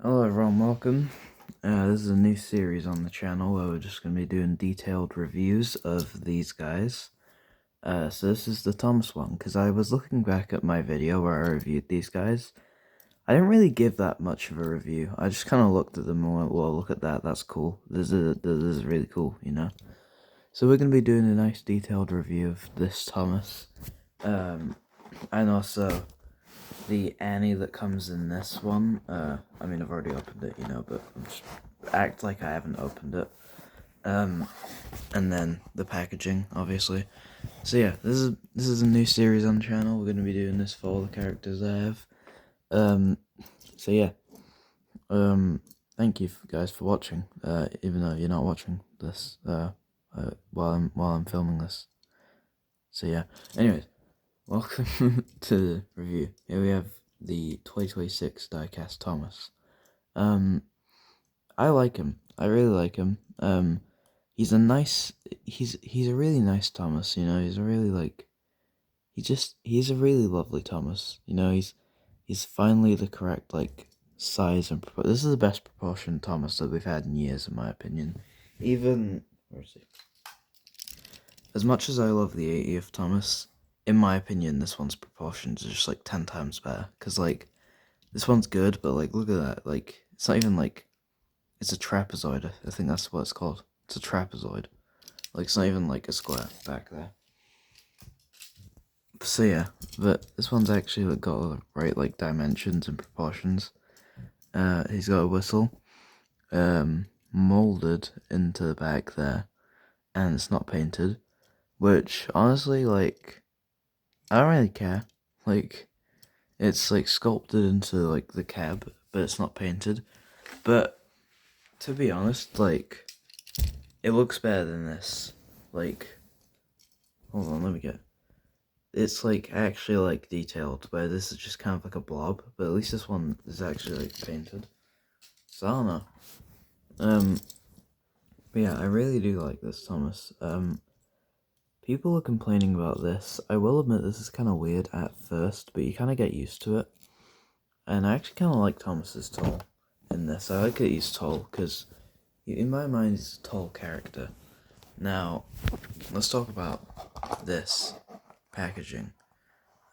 Hello everyone, welcome. This is a new series on the channel where we're just going to be doing detailed reviews of these guys. So this is the Thomas one, because I was looking back at my video where I reviewed these guys. I didn't really give that much of a review. I just kind of looked at them and went, well, look at that, that's cool. This is really cool, you know? So we're going to be doing a nice detailed review of this Thomas. And also the Annie that comes in this one. I mean, I've already opened it, you know, but I'm just act like I haven't opened it. And then the packaging, obviously. So yeah, this is a new series on the channel. We're gonna be doing this for all the characters I have. So yeah. Thank you guys for watching. Even though you're not watching this, while I'm filming this. So yeah. Anyways, welcome to the review. Here we have the 2026 diecast Thomas. I like him. I really like him. He's a really nice Thomas, you know, he's a really he's a really lovely Thomas, you know, he's finally the correct, size and this is the best proportioned Thomas that we've had in years, in my opinion. Even, where is he? As much as I love the 80th Thomas, in my opinion, this one's proportions are just 10 times better. Because this one's good, but look at that. It's not even it's a trapezoid. I think that's what it's called. It's a trapezoid. It's not even a square back there. So yeah, but this one's actually got all the right dimensions and proportions. He's got a whistle, molded into the back there, and it's not painted. Which honestly, I don't really care. It's sculpted into the cab, but it's not painted. But to be honest, it looks better than this. Hold on, let me get. It's actually detailed, where this is just kind of a blob. But at least this one is actually painted. So I don't know. But yeah, I really do like this Thomas. People are complaining about this. I will admit this is kind of weird at first, but you kind of get used to it. And I actually kind of like Thomas's tall in this. I like that he's tall, because in my mind he's a tall character. Now, let's talk about this packaging.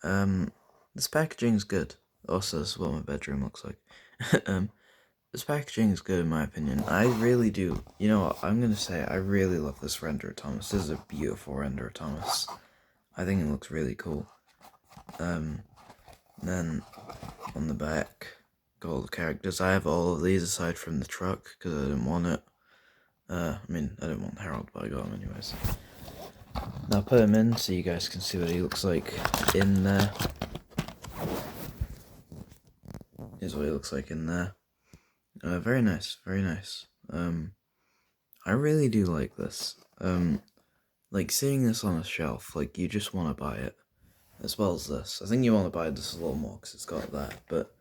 This packaging is good. Also, this is what my bedroom looks like. This packaging is good in my opinion. I really do. You know what, I'm gonna say I really love this render of Thomas. This is a beautiful render of Thomas. I think it looks really cool. Then on the back, got all the characters. I have all of these aside from the truck because I didn't want it. I didn't want Harold, but I got him anyways. Now I'll put him in so you guys can see what he looks like in there. Here's what he looks like in there. Very nice, very nice. I really do like this. Seeing this on a shelf, you just want to buy it. As well as this. I think you want to buy this a little more because it's got that, but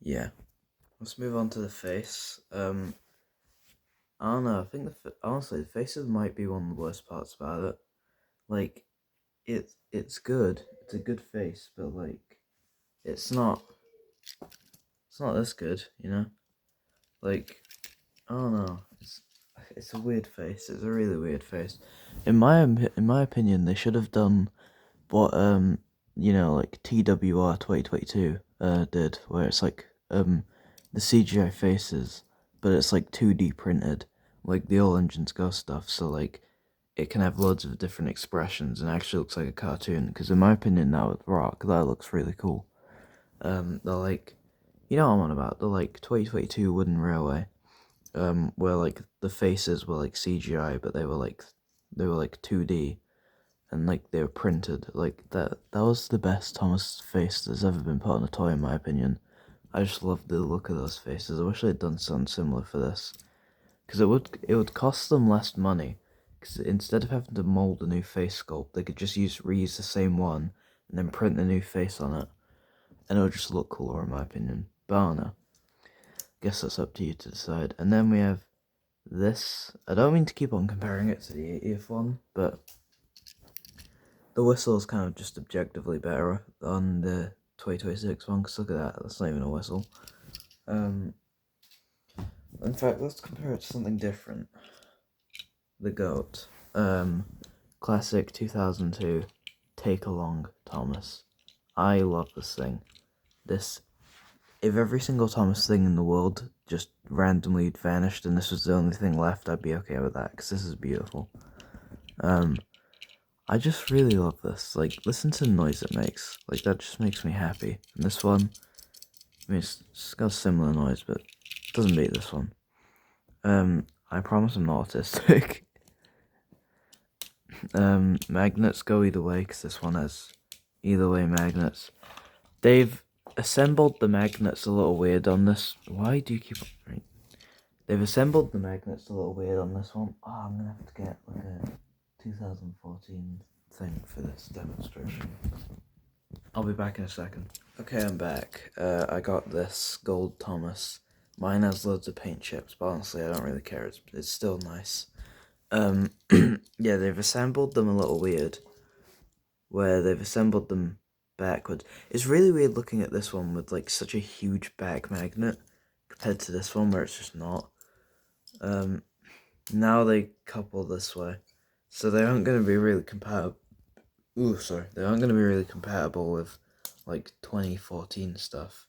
yeah. Let's move on to the face. I don't know, I think honestly, the faces might be one of the worst parts about it. It's good. It's a good face, but it's not this good, you know? I don't know. It's a weird face. It's a really weird face. In my opinion, they should have done what TWR 2022 did, where it's the CGI faces, but it's 2D printed, like the All Engines Go stuff. So it can have loads of different expressions and actually looks like a cartoon. Because in my opinion, now with Rock, that looks really cool. They're you know what I'm on about. The 2022 Wooden Railway, where the faces were CGI, but they were 2D, and they were printed. That was the best Thomas face that's ever been put on a toy, in my opinion. I just love the look of those faces. I wish they'd done something similar for this, because it would cost them less money. Because instead of having to mold a new face sculpt, they could just reuse the same one and then print a new face on it, and it would just look cooler, in my opinion. But I don't know. Guess that's up to you to decide. And then we have this. I don't mean to keep on comparing it to the 80th one, but the whistle is kind of just objectively better on the 2026 one, because look at that, that's not even a whistle. In fact, let's compare it to something different. The GOAT. Classic 2002, Take Along Thomas. I love this thing. If every single Thomas thing in the world just randomly vanished and this was the only thing left, I'd be okay with that, because this is beautiful. I just really love this. Like, listen to the noise it makes. Like, that just makes me happy. And this one, I mean, it's got a similar noise, but it doesn't beat this one. I promise I'm not autistic. Magnets go either way, because this one has either way magnets. They've assembled the magnets a little weird on this. Why do you keep... Right. They've assembled the magnets a little weird on this one. Oh, I'm gonna have to get like a 2014 thing for this demonstration. I'll be back in a second. Okay, I'm back. I got this gold Thomas. Mine has loads of paint chips, but honestly, I don't really care. It's still nice. Yeah, they've assembled them a little weird, where they've assembled them backwards. It's really weird looking at this one with like such a huge back magnet compared to this one where it's just not. Now they couple this way, so they aren't going to be really compatible. They aren't going to be really compatible with like 2014 stuff.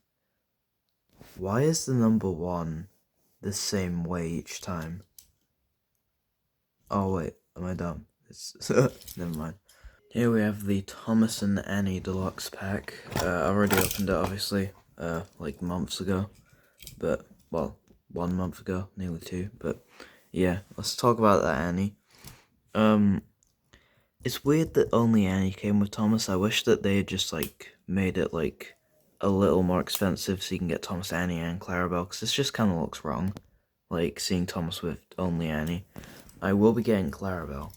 Why is the number 1 the same way each time? Oh wait, am I dumb? It's never mind. Here we have the Thomas and Annie Deluxe pack. I already opened it, obviously, like months ago. But, well, 1 month ago, nearly 2. But, yeah, let's talk about that Annie. It's weird that only Annie came with Thomas. I wish that they had just, like, made it, like, a little more expensive so you can get Thomas, Annie, and Clarabelle. Because this just kind of looks wrong. Like, seeing Thomas with only Annie. I will be getting Clarabelle.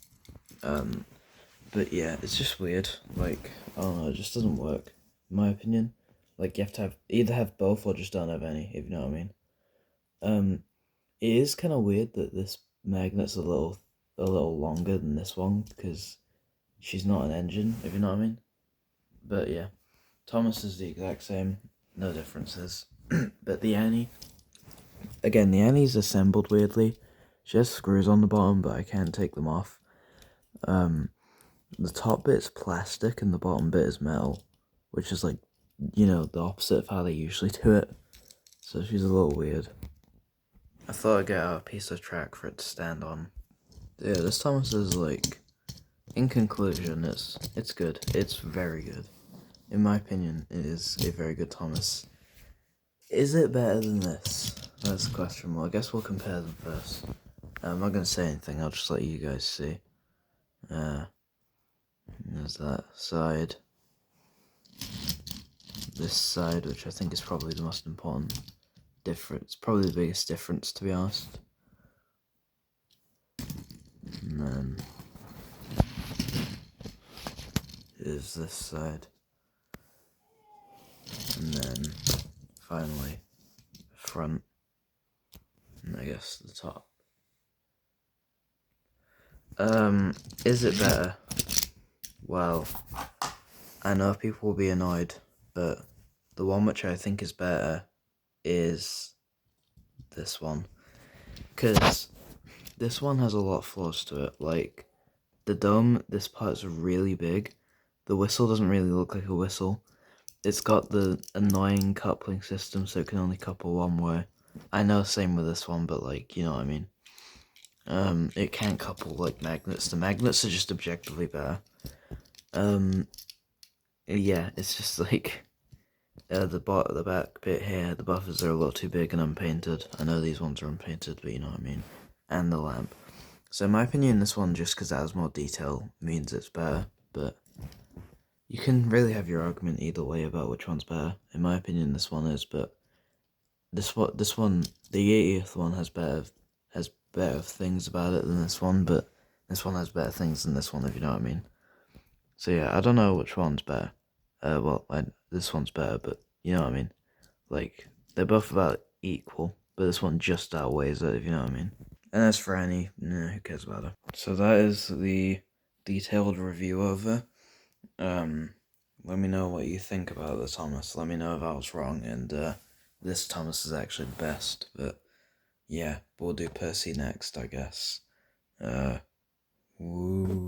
But yeah, it's just weird. Like, I don't know, it just doesn't work, in my opinion. Like, you have to either have both or just don't have any, if you know what I mean. It is kind of weird that this magnet's a little longer than this one, because she's not an engine, if you know what I mean. But yeah, Thomas is the exact same, no differences. But the Annie, again, the Annie's assembled weirdly. She has screws on the bottom, but I can't take them off. The top bit's plastic and the bottom bit is metal, which is like, you know, the opposite of how they usually do it. So she's a little weird. I thought I'd get out a piece of track for it to stand on. Yeah, this Thomas is like, in conclusion, it's good. It's very good. In my opinion, it is a very good Thomas. Is it better than this? That's the question. Well, I guess we'll compare them first. I'm not going to say anything, I'll just let you guys see. There's that side. This side, which I think is probably the most important difference, probably the biggest difference, to be honest. And then is this side. And then finally front, and I guess the top. Is it better? Well, I know people will be annoyed, but the one which I think is better is this one. Because this one has a lot of flaws to it. Like, the dome, this part's really big. The whistle doesn't really look like a whistle. It's got the annoying coupling system, so it can only couple one way. I know, same with this one, but like, you know what I mean. It can't couple like magnets. The magnets are just objectively better. Yeah, it's just like the back bit here, the buffers are a lot too big and unpainted. I know these ones are unpainted, but you know what I mean. And the lamp. So in my opinion, this one, just because it has more detail, means it's better, but you can really have your argument either way about which one's better. In my opinion, this one is, but this one, the 80th one has better things about it than this one, but this one has better things than this one, if you know what I mean. So yeah, I don't know which one's better. This one's better, but you know what I mean. Like, they're both about equal, but this one just outweighs it, if you know what I mean. And as for Annie, who cares about her? So that is the detailed review over. Let me know what you think about the Thomas. Let me know if I was wrong, and this Thomas is actually the best. But yeah, we'll do Percy next, I guess. Uh, woo.